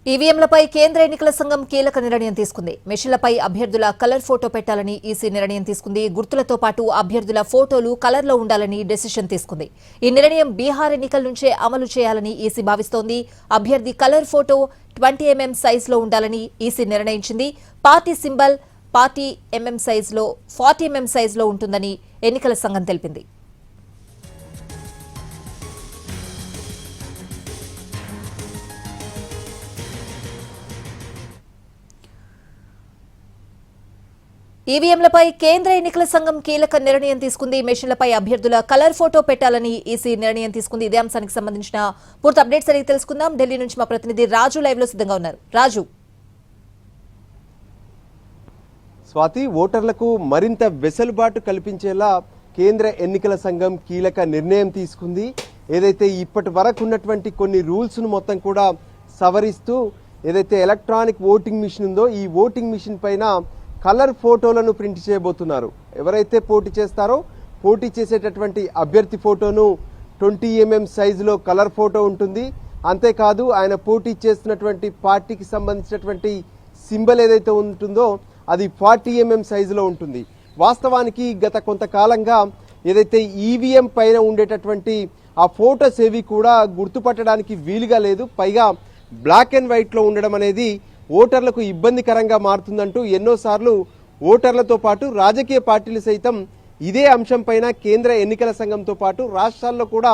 ఈవీఎంలపై కేంద్ర ఎన్నికల సంఘం కీలక నిర్ణయం తీసుకుంది. మెషిన్లపై అభ్యర్థుల కలర్ ఫోటో పెట్టాలని ఈసీ నిర్ణయం తీసుకుంది. గుర్తులతో పాటు అభ్యర్థుల ఫోటోలు కలర్లో ఉండాలని డెసిషన్ తీసుకుంది. ఈ నిర్ణయం బీహార్ ఎన్నికల నుంచే అమలు చేయాలని ఈసీ భావిస్తోంది. అభ్యర్థి కలర్ ఫోటో 20 mm సైజులో ఉండాలని ఈసీ నిర్ణయించింది. పార్టీ సింబల్ 40 mm సైజులో ఉంటుందని ఎన్నికల సంఘం తెలిపింది. ఈవీఎంలపై కేంద్ర ఎన్నికల సంఘం కీలక నిర్ణయం తీసుకుంది. మెషిన్లపై అభ్యర్థుల కలర్ ఫోటో పెట్టాలని ఈసీ నిర్ణయం తీసుకుంది. ఇదే అంశానికి సంబంధించిన పూర్తి అప్డేట్స్ అడిగి తెలుసుకుందాం. ఢిల్లీ నుంచి మా ప్రతినిధి రాజు లైవ్ లో సిద్ధంగా ఉన్నారు. రాజు, స్వాతి, ఓటర్లకు మరింత వెసులుబాటు కల్పించేలా కేంద్ర ఎన్నికల సంఘం కీలక నిర్ణయం తీసుకుంది. ఏదైతే ఇప్పటి వరకు ఉన్నటువంటి కొన్ని రూల్స్ ను మొత్తం కూడా సవరిస్తూ ఏదైతే ఎలక్ట్రానిక్ ఓటింగ్ మిషన్ ఉందో ఈ ఓటింగ్ మిషన్ పైన కలర్ ఫోటోలను ప్రింట్ చేయబోతున్నారు. ఎవరైతే పోటీ చేస్తారో పోటీ చేసేటటువంటి అభ్యర్థి ఫోటోను 20 mm సైజులో కలర్ ఫోటో ఉంటుంది. అంతేకాదు ఆయన పోటీ చేస్తున్నటువంటి పార్టీకి సంబంధించినటువంటి సింబల్ ఏదైతే ఉంటుందో అది 40 mm సైజులో ఉంటుంది. వాస్తవానికి గత కొంతకాలంగా ఏదైతే ఈవీఎం పైన ఉండేటటువంటి ఆ ఫోటోస్ ఏవి కూడా గుర్తుపట్టడానికి వీలుగా లేదు. పైగా బ్లాక్ అండ్ వైట్లో ఉండడం అనేది ఓటర్లకు ఇబ్బందికరంగా మారుతుందంటూ ఎన్నోసార్లు ఓటర్లతో పాటు రాజకీయ పార్టీలు సైతం ఇదే అంశం పైన కేంద్ర ఎన్నికల సంఘంతో పాటు రాష్ట్రాల్లో కూడా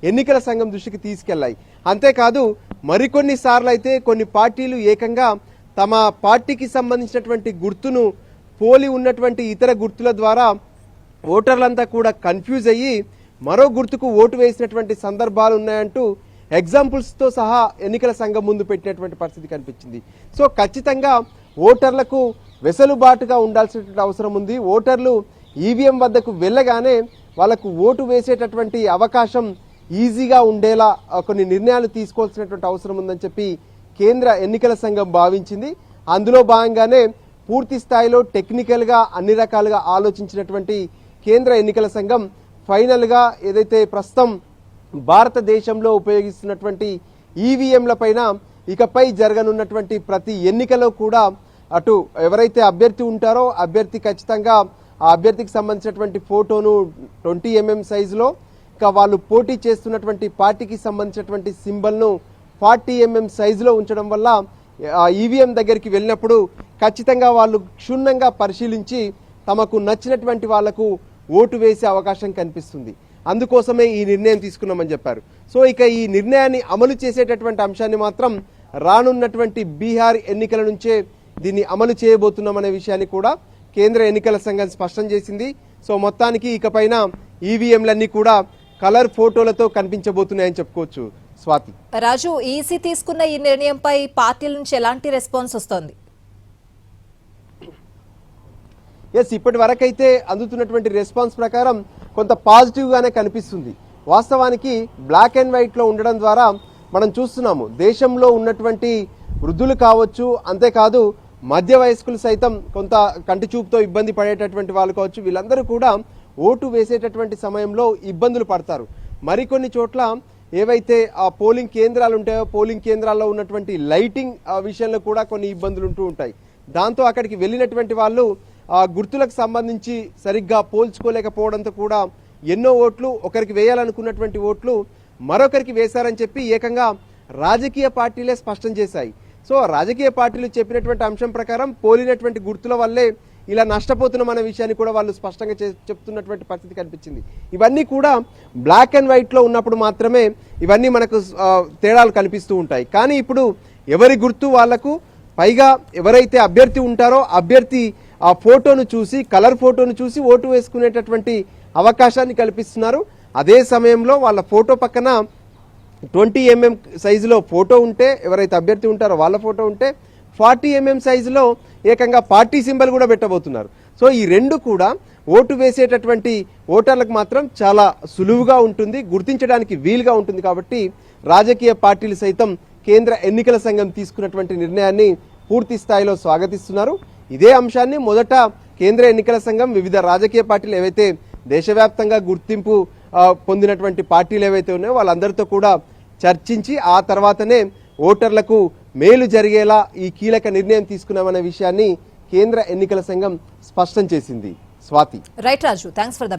ఎన్నికల సంఘం దృష్టికి తీసుకెళ్లాయి. అంతేకాదు మరికొన్ని సార్లు అయితే కొన్ని పార్టీలు ఏకంగా తమ పార్టీకి సంబంధించినటువంటి గుర్తును పోలి ఉన్నటువంటి ఇతర గుర్తుల ద్వారా ఓటర్లంతా కూడా కన్ఫ్యూజ్ అయ్యి మరో గుర్తుకు ఓటు వేసినటువంటి సందర్భాలు ఉన్నాయంటూ ఎగ్జాంపుల్స్తో సహా ఎన్నికల సంఘం ముందు పెట్టినటువంటి పరిస్థితి కనిపించింది. సో ఖచ్చితంగా ఓటర్లకు వెసులుబాటుగా ఉండాల్సినటువంటి అవసరం ఉంది. ఓటర్లు ఈవీఎం వద్దకు వెళ్ళగానే వాళ్లకు ఓటు వేసేటటువంటి అవకాశం ఈజీగా ఉండేలా కొన్ని నిర్ణయాలు తీసుకోవాల్సినటువంటి అవసరం ఉందని చెప్పి కేంద్ర ఎన్నికల సంఘం భావించింది. అందులో భాగంగానే పూర్తి స్థాయిలో టెక్నికల్గా అన్ని రకాలుగా ఆలోచించినటువంటి కేంద్ర ఎన్నికల సంఘం ఫైనల్గా ఏదైతే ప్రస్తుతం భారతదేశంలో ఉపయోగిస్తున్నటువంటి ఈవీఎంల పైన ఇకపై జరగనున్నటువంటి ప్రతి ఎన్నికలో కూడా అటు ఎవరైతే అభ్యర్థి ఉంటారో అభ్యర్థి ఖచ్చితంగా ఆ అభ్యర్థికి సంబంధించినటువంటి ఫోటోను 20 mm సైజులో, ఇక వాళ్ళు పోటీ చేస్తున్నటువంటి పార్టీకి సంబంధించినటువంటి సింబల్ను 40 mm సైజులో ఉంచడం వల్ల ఈవీఎం దగ్గరికి వెళ్ళినప్పుడు ఖచ్చితంగా వాళ్ళు క్షుణ్ణంగా పరిశీలించి తమకు నచ్చినటువంటి వాళ్లకు ఓటు వేసే అవకాశం కనిపిస్తుంది. అందుకోసమే ఈ నిర్ణయం తీసుకున్నామని చెప్పారు. సో ఇక ఈ నిర్ణయాన్ని అమలు చేసేటటువంటి అంశాన్ని మాత్రం రానున్నటువంటి బీహార్ ఎన్నికల నుంచే దీన్ని అమలు చేయబోతున్నామనే విషయాన్ని కూడా కేంద్ర ఎన్నికల సంఘం స్పష్టం చేసింది. సో మొత్తానికి ఇకపైన ఈవీఎంలన్నీ కూడా కలర్ ఫోటోలతో కనిపించబోతున్నాయని చెప్పుకోవచ్చు. స్వాతి, రాజు, ఈసీ తీసుకున్న ఈ నిర్ణయంపై పార్టీల నుంచి ఎలాంటి రెస్పాన్స్ వస్తోంది? ఇప్పటి వరకైతే అందుతున్నటువంటి రెస్పాన్స్ ప్రకారం కొంత పాజిటివ్ గానే కనిపిస్తుంది. వాస్తవానికి బ్లాక్ అండ్ వైట్ లో ఉండడం ద్వారా మనం చూస్తున్నాము దేశంలో ఉన్నటువంటి వృద్ధులు కావచ్చు, అంతేకాదు మధ్య వయస్కులు సైతం కొంత కంటి చూపుతో ఇబ్బంది పడేటటువంటి వాళ్ళు కావచ్చు, వీళ్ళందరూ కూడా ఓటు వేసేటటువంటి సమయంలో ఇబ్బందులు పడతారు. మరికొన్ని చోట్ల ఏవైతే ఆ పోలింగ్ కేంద్రాలు ఉంటాయో పోలింగ్ కేంద్రాల్లో ఉన్నటువంటి లైటింగ్ విషయంలో కూడా కొన్ని ఇబ్బందులు ఉంటూ ఉంటాయి. దాంతో అక్కడికి వెళ్ళినటువంటి వాళ్ళు ఆ గుర్తులకు సంబంధించి సరిగ్గా పోల్చుకోలేకపోవడంతో కూడా ఎన్నో ఓట్లు ఒకరికి వేయాలనుకున్నటువంటి ఓట్లు మరొకరికి వేశారని చెప్పి ఏకంగా రాజకీయ పార్టీలే స్పష్టం చేశాయి. సో రాజకీయ పార్టీలు చెప్పినటువంటి అంశం ప్రకారం పోలినటువంటి గుర్తుల వల్లే ఇలా నష్టపోతున్నాం అనే విషయాన్ని కూడా వాళ్ళు స్పష్టంగా చెప్తున్నటువంటి పరిస్థితి కనిపించింది. ఇవన్నీ కూడా బ్లాక్ అండ్ వైట్ లో ఉన్నప్పుడు మాత్రమే ఇవన్నీ మనకు తేడాలు కనిపిస్తూ ఉంటాయి. కానీ ఇప్పుడు ఎవరి గుర్తు వాళ్లకు, పైగా ఎవరైతే అభ్యర్థి ఉంటారో అభ్యర్థి ఆ ఫోటోను చూసి కలర్ ఫోటోను చూసి ఓటు వేసుకునేటటువంటి అవకాశాన్ని కల్పిస్తున్నారు. అదే సమయంలో వాళ్ళ ఫోటో పక్కన 20 mm సైజులో ఫోటో ఉంటే, ఎవరైతే అభ్యర్థి ఉంటారో వాళ్ళ ఫోటో ఉంటే 40 mm సైజులో ఏకంగా పార్టీ సింబల్ కూడా పెట్టబోతున్నారు. సో ఈ రెండు కూడా ఓటు వేసేటటువంటి ఓటర్లకు మాత్రం చాలా సులువుగా ఉంటుంది, గుర్తించడానికి వీలుగా ఉంటుంది. కాబట్టి రాజకీయ పార్టీలు సైతం కేంద్ర ఎన్నికల సంఘం తీసుకున్నటువంటి నిర్ణయాన్ని పూర్తి స్థాయిలో స్వాగతిస్తున్నారు. ఇదే అంశాన్ని మొదట కేంద్ర ఎన్నికల సంఘం వివిధ రాజకీయ పార్టీలు ఏవైతే దేశవ్యాప్తంగా గుర్తింపు పొందినటువంటి పార్టీలు ఏవైతే ఉన్నాయో వాళ్ళందరితో కూడా చర్చించి ఆ తర్వాతనే ఓటర్లకు మేలు జరిగేలా ఈ కీలక నిర్ణయం తీసుకున్నామనే విషయాన్ని కేంద్ర ఎన్నికల సంఘం స్పష్టం చేసింది. Swathi. Right Raju, thanks for the